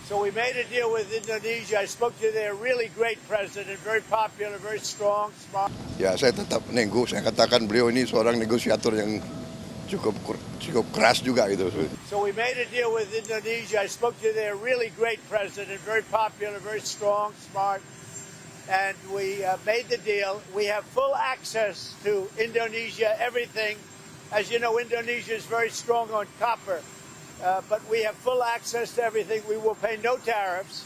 So we made a deal with Indonesia. I spoke to their really great president, very popular, very strong, smart. Ya, saya tetap nego. Saya katakan beliau ini seorang negosiator yang cukup keras juga gitu. So we made a deal with Indonesia. I spoke to their really great president, very popular, very strong, smart. And we made the deal. We have full access to Indonesia, everything. As you know, Indonesia is very strong on copper. But we have full access to everything. We will pay no tariffs.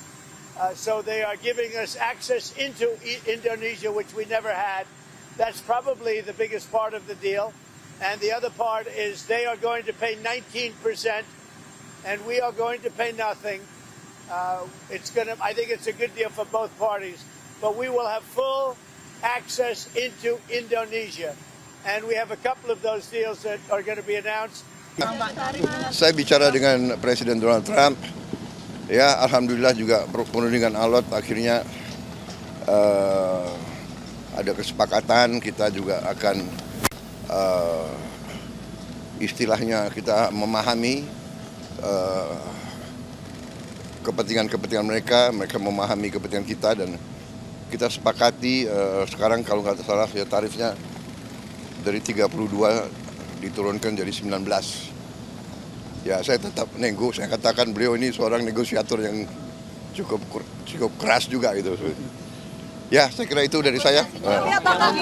So they are giving us access into Indonesia, which we never had. That's probably the biggest part of the deal. And the other part is they are going to pay 19%, and we are going to pay nothing. I think it's a good deal for both parties. But we will have full access into Indonesia. And we have a couple of those deals that are going to be announced. Saya bicara dengan Presiden Donald Trump, ya alhamdulillah juga penuh dengan alot akhirnya ada kesepakatan. Kita juga akan istilahnya kita memahami kepentingan mereka memahami kepentingan kita, dan kita sepakati sekarang kalau nggak salah ya tarifnya dari 32 diturunkan jadi 19. Ya, saya tetap nego. Saya katakan beliau ini seorang negosiator yang cukup keras juga gitu. Ya, saya kira itu dari saya. Apakah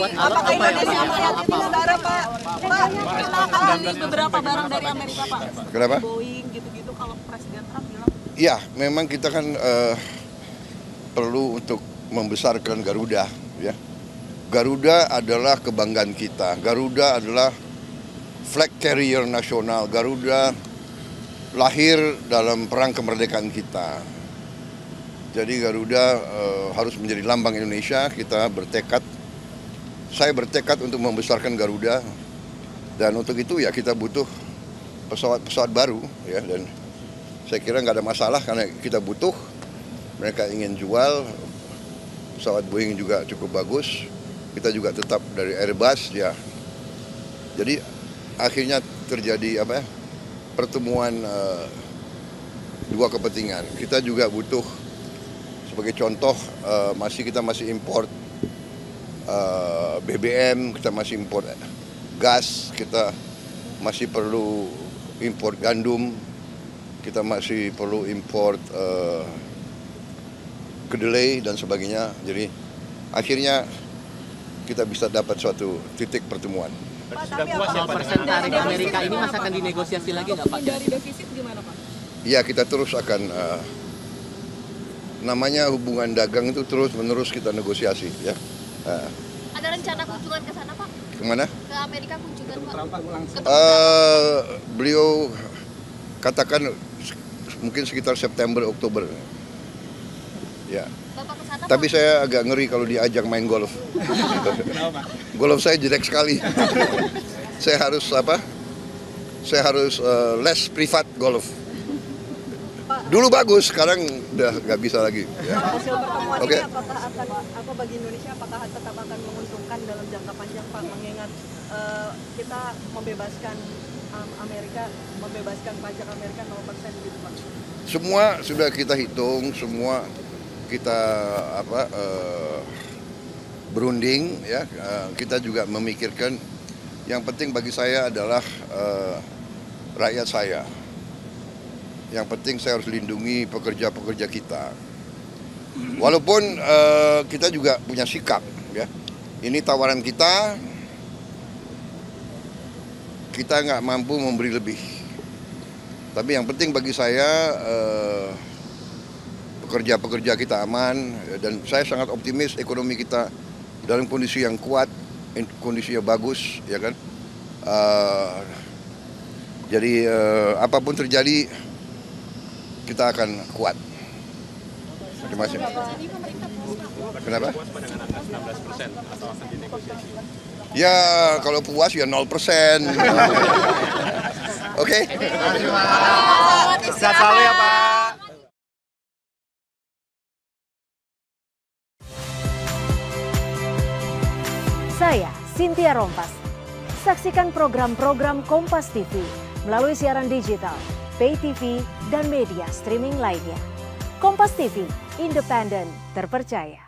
Indonesia melihat itu negara, Pak? Pak, beberapa barang dari Amerika, Pak. Kenapa? Boeing gitu-gitu kalau Presiden Trump bilang. Ya, memang kita kan perlu untuk membesarkan Garuda, ya. Garuda adalah kebanggaan kita. Garuda adalah flag carrier nasional. Garuda lahir dalam perang kemerdekaan kita. Jadi Garuda harus menjadi lambang Indonesia. Saya bertekad untuk membesarkan Garuda. Dan untuk itu ya kita butuh pesawat-pesawat baru, ya. Dan saya kira nggak ada masalah karena kita butuh. Mereka ingin jual. Pesawat Boeing juga cukup bagus. Kita juga tetap dari Airbus, ya. Jadi akhirnya terjadi pertemuan dua kepentingan. Kita juga butuh, sebagai contoh, kita masih import BBM, kita masih import gas, kita masih perlu import gandum, kita masih perlu import kedelai dan sebagainya. Jadi akhirnya kita bisa dapat suatu titik pertemuan. Pak, sudah puas ya persen tarif Amerika ini masih akan dinegosiasi lagi nggak Pak? Dari defisit gimana Pak? Ya, kita terus akan namanya hubungan dagang itu terus-menerus kita negosiasi, ya. Ada rencana kunjungan ke sana Pak? Kemana? Ke Amerika kunjungan Pak? Beliau katakan mungkin sekitar September Oktober. Ya. Bapak ke sana, Tapi Pak? saya agak ngeri kalau diajak main golf. Golf saya jelek sekali. Saya harus les privat golf. Dulu bagus, sekarang udah nggak bisa lagi. Ya. Hasil pertemuan Oke. ini apakah bagi Indonesia tetap akan menguntungkan dalam jangka panjang Pak, mengingat kita membebaskan pajak Amerika 0% gitu Pak? Semua sudah kita hitung, semua kita berunding, ya. Kita juga memikirkan yang penting bagi saya adalah rakyat saya. Yang penting saya harus lindungi pekerja-pekerja kita. Walaupun kita juga punya sikap, ya. Ini tawaran kita nggak mampu memberi lebih. Tapi yang penting bagi saya pekerja-pekerja kita aman, dan saya sangat optimis ekonomi kita dalam kondisi yang kuat, kondisinya bagus, ya kan. Jadi apapun terjadi kita akan kuat. Terima kasih. Kenapa? Ya kalau puas ya 0%. Oke. Sehat selalu ya Pak. Saya Cynthia Rompas. Saksikan program-program Kompas TV melalui siaran digital, pay TV, dan media streaming lainnya. Kompas TV, independen, terpercaya.